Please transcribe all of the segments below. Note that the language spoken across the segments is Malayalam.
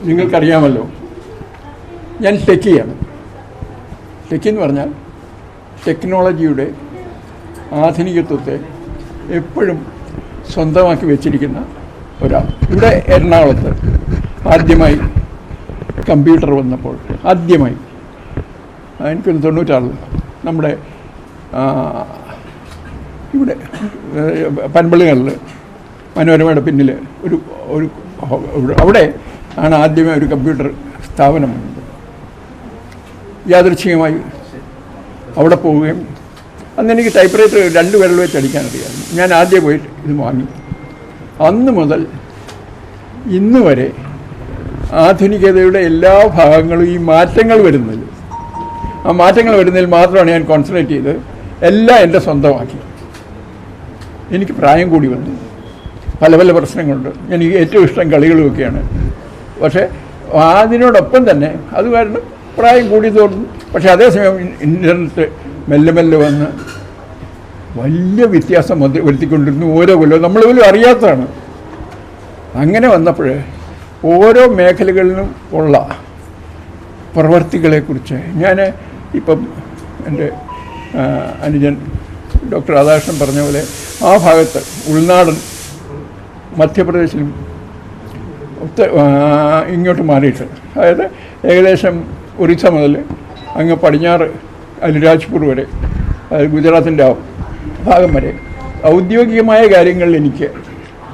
നിങ്ങൾക്കറിയാമല്ലോ, ഞാൻ ടെക്കിയാണ്. ടെക്കി എന്ന് പറഞ്ഞാൽ ടെക്നോളജിയുടെ ആധുനികത്വത്തെ എപ്പോഴും സ്വന്തമാക്കി വെച്ചിരിക്കുന്ന ഒരാൾ. ഇവിടെ എറണാകുളത്ത് ആദ്യമായി കമ്പ്യൂട്ടർ വന്നപ്പോൾ, ആദ്യമായി എനിക്കൊന്ന് 96 നമ്മുടെ ഇവിടെ പൻപള്ളികളിൽ മനോരമയുടെ പിന്നിൽ ഒരു അവിടെ ആണ് ആദ്യമായി ഒരു കമ്പ്യൂട്ടർ സ്ഥാപനം വന്നത്. യാദൃച്ഛികമായി അവിടെ പോവുകയും അന്ന് എനിക്ക് ടൈപ്പ് റൈറ്റർ 2 വിരൽ വെച്ച് അടിക്കാനറിയാമായിരുന്നു. ഞാൻ ആദ്യം പോയിട്ട് ഇത് വാങ്ങി. അന്ന് മുതൽ ഇന്ന് വരെ ആധുനികതയുടെ എല്ലാ ഭാഗങ്ങളും ഈ മാറ്റങ്ങൾ വരുന്നതിൽ, ആ മാറ്റങ്ങൾ വരുന്നതിൽ മാത്രമാണ് ഞാൻ കോൺസെൻട്രേറ്റ് ചെയ്ത് എല്ലാം എൻ്റെ സ്വന്തമാക്കി. എനിക്ക് പ്രായം കൂടി വന്നു, പല പല പ്രശ്നങ്ങളുണ്ട്. എനിക്ക് ഏറ്റവും ഇഷ്ടം കളികളുമൊക്കെയാണ്. പക്ഷേ അതിനോടൊപ്പം തന്നെ അത് കാരണം പ്രായം കൂടി തോന്നുന്നു. പക്ഷേ അതേസമയം ഇൻ്റർനെറ്റ് മെല്ലെ മെല്ലെ വന്ന് വലിയ വ്യത്യാസം വരുത്തിക്കൊണ്ടിരുന്നു. ഓരോ കൊല്ലവും നമ്മൾ പോലും അറിയാത്തതാണ്. അങ്ങനെ വന്നപ്പോൾ ഓരോ മേഖലകളിലും ഉള്ള പ്രവർത്തികളെക്കുറിച്ച് ഞാൻ ഇപ്പം എൻ്റെ അനുജൻ ഡോക്ടർ രാധാകൃഷ്ണൻ പറഞ്ഞ പോലെ ആ ഭാഗത്ത് ഉൾനാടൻ മധ്യപ്രദേശിലും ഇങ്ങോട്ട് മാറിയിട്ട്, അതായത് ഏകദേശം ഒറീസ മുതൽ അങ്ങ് പടിഞ്ഞാറ് അലിരാജ്പൂർ വരെ, അതായത് ഗുജറാത്തിൻ്റെ ഭാഗം വരെ ഔദ്യോഗികമായ കാര്യങ്ങളിൽ എനിക്ക്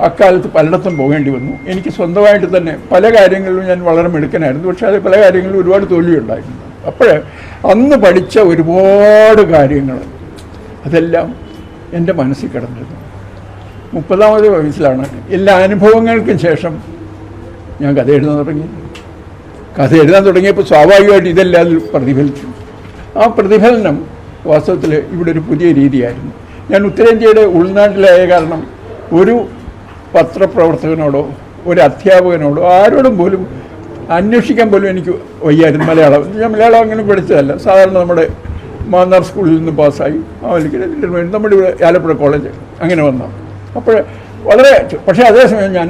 അക്കാലത്ത് പലയിടത്തും പോകേണ്ടി വന്നു. എനിക്ക് സ്വന്തമായിട്ട് തന്നെ പല കാര്യങ്ങളിലും ഞാൻ വളരെ മിടുക്കനായിരുന്നു. പക്ഷേ അത് പല കാര്യങ്ങളിലും ഒരുപാട് തോൽവിയുണ്ടായിരുന്നു. അപ്പോൾ അന്ന് പഠിച്ച ഒരുപാട് കാര്യങ്ങൾ അതെല്ലാം എൻ്റെ മനസ്സിൽ കിടന്നിരുന്നു. 30ാമത് വയസ്സിലാണ് എല്ലാ അനുഭവങ്ങൾക്കും ശേഷം ഞാൻ കഥ എഴുതാൻ തുടങ്ങി. കഥ എഴുതാൻ തുടങ്ങിയപ്പോൾ സ്വാഭാവികമായിട്ട് ഇതെല്ലാം അതിൽ പ്രതിഫലിച്ചു. ആ പ്രതിഫലനം വാസ്തവത്തിൽ ഇവിടെ ഒരു പുതിയ രീതിയായിരുന്നു. ഞാൻ ഉത്തരേന്ത്യയുടെ ഉൾനാട്ടിലായ കാരണം ഒരു പത്രപ്രവർത്തകനോടോ ഒരു അധ്യാപകനോടോ ആരോടും പോലും അന്വേഷിക്കാൻ പോലും എനിക്ക് വയ്യായിരുന്നു മലയാളം. ഞാൻ മലയാളം അങ്ങനെ പഠിച്ചതല്ല. സാധാരണ നമ്മുടെ മാന്നാർ സ്കൂളിൽ നിന്ന് പാസ്സായി നമ്മുടെ ഇവിടെ ആലപ്പുഴ കോളേജ് അങ്ങനെ വന്നു. അപ്പോൾ വളരെ, പക്ഷേ അതേസമയം ഞാൻ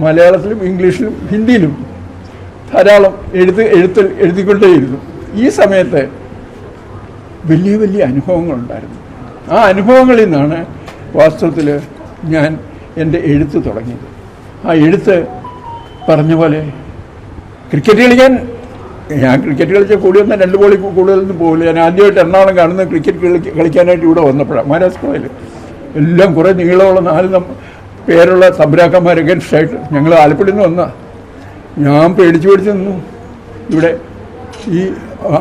മലയാളത്തിലും ഇംഗ്ലീഷിലും ഹിന്ദിയിലും ധാരാളം എഴുതിക്കൊണ്ടേയിരുന്നു. ഈ സമയത്ത് വലിയ വലിയ അനുഭവങ്ങളുണ്ടായിരുന്നു. ആ അനുഭവങ്ങളിൽ നിന്നാണ് വാസ്തവത്തിൽ ഞാൻ എൻ്റെ എഴുത്ത് തുടങ്ങിയത്. ആ എഴുത്ത് പറഞ്ഞ പോലെ ക്രിക്കറ്റ് കളിക്കാൻ, ഞാൻ ക്രിക്കറ്റ് കളിച്ചാൽ കൂടി വന്നാൽ 2 ബോളിൽ കൂടുതലൊന്നും പോകില്ല. ഞാൻ ആദ്യമായിട്ട് എറണാകുളം കാണുന്നത് ക്രിക്കറ്റ് കളിക്കാനായിട്ട് ഇവിടെ വന്നപ്പോഴാണ്. മഹാരാജ് കോയിൽ എല്ലാം കുറേ നീളമുള്ള 4 പേരുള്ള തമ്പുരാക്കന്മാർ അഗൻസ്റ്റായിട്ട് ഞങ്ങൾ ആലപ്പുഴയിൽ നിന്ന് വന്നാൽ ഞാൻ പേടിച്ച് നിന്നു. ഇവിടെ ഈ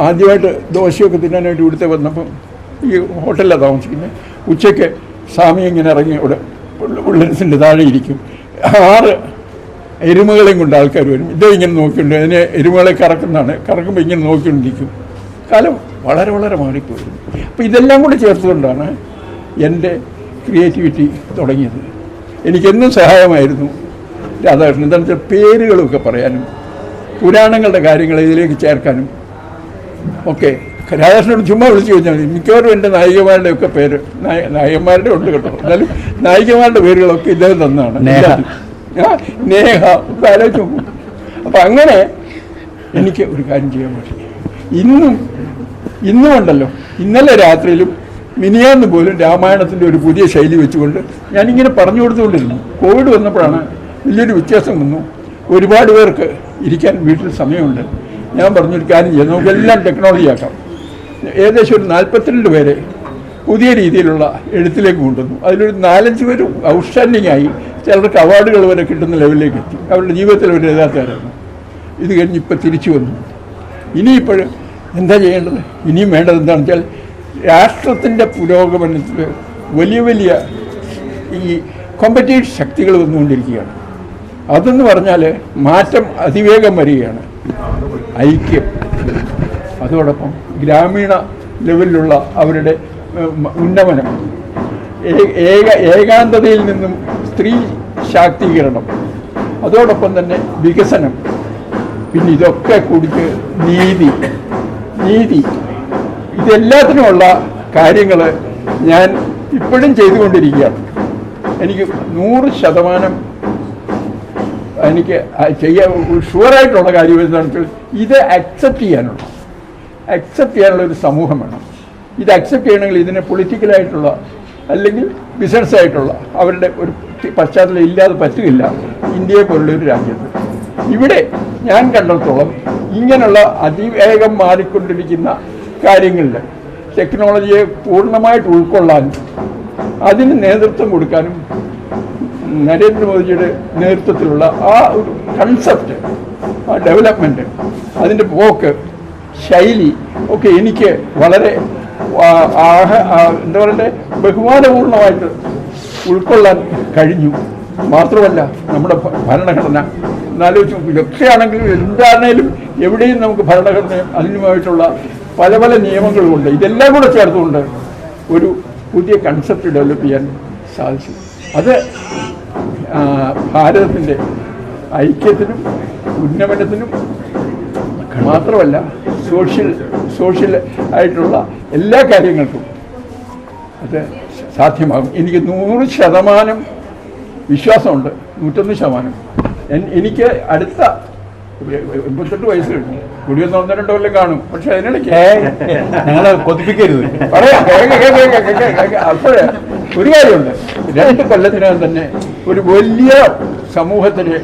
ആദ്യമായിട്ട് ദോശയൊക്കെ തിന്നാനായിട്ട് ഇവിടുത്തെ വന്നപ്പം ഈ ഹോട്ടലിലാണ് താമസിക്കുന്നത്. ഉച്ചയ്ക്ക് സ്വാമി ഇങ്ങനെ ഇറങ്ങി ഇവിടെ ഉള്ളരസിൻ്റെ താഴെ ഇരിക്കും. 6 എരുമകളെയും കൊണ്ട് ആൾക്കാർ വരും. ഇങ്ങനെ നോക്കിയിട്ടുണ്ട്. അതിനെ എരുമകളെ കറക്കുമ്പോൾ ഇങ്ങനെ നോക്കിക്കൊണ്ടിരിക്കും. കാലം വളരെ വളരെ മാറിപ്പോയിരുന്നു. അപ്പോൾ ഇതെല്ലാം കൂടി ചേർത്തുകൊണ്ടാണ് എൻ്റെ ക്രിയേറ്റിവിറ്റി തുടങ്ങിയത്. എനിക്കെന്നും സഹായമായിരുന്നു രാധാകൃഷ്ണൻ. എന്താണെന്ന് വെച്ചാൽ പേരുകളൊക്കെ പറയാനും പുരാണങ്ങളുടെ കാര്യങ്ങൾ ഇതിലേക്ക് ചേർക്കാനും ഒക്കെ രാധാകൃഷ്ണനോട് ചുമ്മാ വിളിച്ചു ചോദിച്ചാൽ മതി. മിക്കവാറും എൻ്റെ നായികമാരുടെയൊക്കെ പേര്, നായകന്മാരുടെ ഉണ്ട് കേട്ടോ, എന്നാലും നായികമാരുടെ പേരുകളൊക്കെ ഇദ്ദേഹം തന്നാണ്. നേഹ ഒക്കെ ആലോചിച്ച് നോക്കും. അപ്പം അങ്ങനെ എനിക്ക് ഒരു കാര്യം ചെയ്യാൻ പറ്റി. ഇന്നും ഉണ്ടല്ലോ, ഇന്നലെ രാത്രിയിലും മിനിയാന്ന് പോലും രാമായണത്തിൻ്റെ ഒരു പുതിയ ശൈലി വെച്ചുകൊണ്ട് ഞാനിങ്ങനെ പറഞ്ഞു കൊടുത്തുകൊണ്ടിരുന്നു. കോവിഡ് വന്നപ്പോഴാണ് വലിയൊരു വ്യത്യാസം വന്നു. ഒരുപാട് പേർക്ക് ഇരിക്കാൻ വീട്ടിൽ സമയമുണ്ട്. ഞാൻ പറഞ്ഞൊരു കാര്യം ചെയ്യാം, നമുക്കെല്ലാം ടെക്നോളജി ആക്കാം. ഏകദേശം ഒരു 42 പേരെ പുതിയ രീതിയിലുള്ള എഴുത്തിലേക്ക് കൊണ്ടുവന്നു. അതിലൊരു 4-5 പേര് ഔട്ട്സ്റ്റാൻഡിംഗ് ആയി, ചിലർക്ക് അവാർഡുകൾ വരെ കിട്ടുന്ന ലെവലിലേക്ക് എത്തി. അവരുടെ ജീവിതത്തിൽ അവർ എഴുതാത്തവരായിരുന്നു. ഇത് കഴിഞ്ഞ് ഇപ്പം തിരിച്ചു വന്നു. ഇനിയിപ്പോൾ എന്താ ചെയ്യേണ്ടത്? ഇനിയും വേണ്ടത് എന്താണെന്ന് വെച്ചാൽ രാഷ്ട്രത്തിൻ്റെ പുരോഗമനത്തിൽ വലിയ വലിയ ഈ കോമ്പറ്റീവ് ശക്തികൾ വന്നുകൊണ്ടിരിക്കുകയാണ്. അതെന്ന് പറഞ്ഞാൽ മാറ്റം അതിവേഗം വരികയാണ്. ഐക്യം, അതോടൊപ്പം ഗ്രാമീണ ലെവലിലുള്ള അവരുടെ ഉന്നമനം, ഏകാന്തതയിൽ നിന്നും സ്ത്രീ ശാക്തീകരണം, അതോടൊപ്പം തന്നെ വികസനം, പിന്നെ ഇതൊക്കെ കൂടിച്ച് നീതി ഇതെല്ലാത്തിനുമുള്ള കാര്യങ്ങൾ ഞാൻ ഇപ്പോഴും ചെയ്തുകൊണ്ടിരിക്കുകയാണ്. എനിക്ക് 100% എനിക്ക് ചെയ്യാൻ ഷുവറായിട്ടുള്ള കാര്യം എന്താണെന്ന് വെച്ചാൽ ഇത് അക്സെപ്റ്റ് ചെയ്യാനുള്ള ഒരു സമൂഹം വേണം. ഇത് അക്സെപ്റ്റ് ചെയ്യണമെങ്കിൽ ഇതിനെ പൊളിറ്റിക്കലായിട്ടുള്ള അല്ലെങ്കിൽ ബിസിനസ്സായിട്ടുള്ള അവരുടെ ഒരു പശ്ചാത്തലം ഇല്ലാതെ പറ്റുകയില്ല ഇന്ത്യയെ പോലുള്ളൊരു രാജ്യത്ത്. ഇവിടെ ഞാൻ കണ്ടിടത്തോളം ഇങ്ങനെയുള്ള അതിവേഗം മാറിക്കൊണ്ടിരിക്കുന്ന കാര്യങ്ങളിൽ ടെക്നോളജിയെ പൂർണ്ണമായിട്ട് ഉൾക്കൊള്ളാനും അതിന് നേതൃത്വം കൊടുക്കാനും നരേന്ദ്രമോദിജിയുടെ നേതൃത്വത്തിലുള്ള ആ ഒരു കൺസെപ്റ്റ്, ആ ഡെവലപ്മെൻറ്റ്, അതിൻ്റെ പോക്ക്, ശൈലി ഒക്കെ എനിക്ക് വളരെ എന്താ പറയണ്ടേ ബഹുമാനപൂർണമായിട്ട് ഉൾക്കൊള്ളാൻ കഴിഞ്ഞു. മാത്രമല്ല നമ്മുടെ ഭരണഘടന എന്നാലോചിച്ച് രക്ഷയാണെങ്കിലും എന്താണേലും എവിടെയും നമുക്ക് ഭരണഘടനയും അതിനുമായിട്ടുള്ള പല പല നിയമങ്ങളുമുണ്ട്. ഇതെല്ലാം കൂടെ ചേർത്തുകൊണ്ട് ഒരു പുതിയ കൺസെപ്റ്റ് ഡെവലപ്പ് ചെയ്യാൻ സാധിച്ചു. അത് ഭാരതത്തിൻ്റെ ഐക്യത്തിനും ഉന്നമനത്തിനും മാത്രമല്ല സോഷ്യൽ ആയിട്ടുള്ള എല്ലാ കാര്യങ്ങൾക്കും അത് സാധ്യമാകും. എനിക്ക് 100% വിശ്വാസമുണ്ട്. 101%. എനിക്ക് അടുത്ത 88 വയസ്സ് കഴിഞ്ഞു. കുടിയൊന്ന് 1-2 കൊല്ലം കാണും. പക്ഷെ അതിനിടയ്ക്ക് ഞങ്ങളെ കൊതിപ്പിക്കരുത്. പറയാം. അപ്പോഴേ ഒരു കാര്യമുണ്ട്. 2 കൊല്ലത്തിനകം തന്നെ ഒരു വലിയ സമൂഹത്തിന്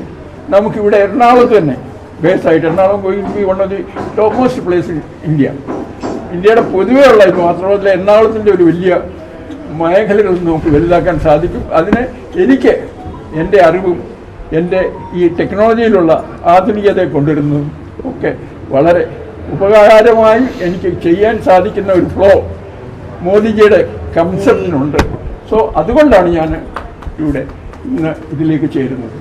നമുക്കിവിടെ എറണാകുളത്ത് തന്നെ ബേസായിട്ട്, എറണാകുളം പോയി one of the top most place in ഇന്ത്യയുടെ പൊതുവേ ഉള്ള ഇത് മാത്രമല്ല എറണാകുളത്തിൻ്റെ ഒരു വലിയ മേഖലകൾ നമുക്ക് വലുതാക്കാൻ സാധിക്കും. അതിന് എനിക്ക് എൻ്റെ അറിവും എൻ്റെ ഈ ടെക്നോളജിയിലുള്ള ആധുനികതയെ കൊണ്ടുവരുന്നതും ഒക്കെ വളരെ ഉപകാരമായി എനിക്ക് ചെയ്യാൻ സാധിക്കുന്ന ഒരു ഫ്ലോ മോദിജിയുടെ കൺസെപ്റ്റിനുണ്ട്. സോ അതുകൊണ്ടാണ് ഞാൻ ഇവിടെ ഇന്ന് ഇതിലേക്ക് ചേരുന്നത്.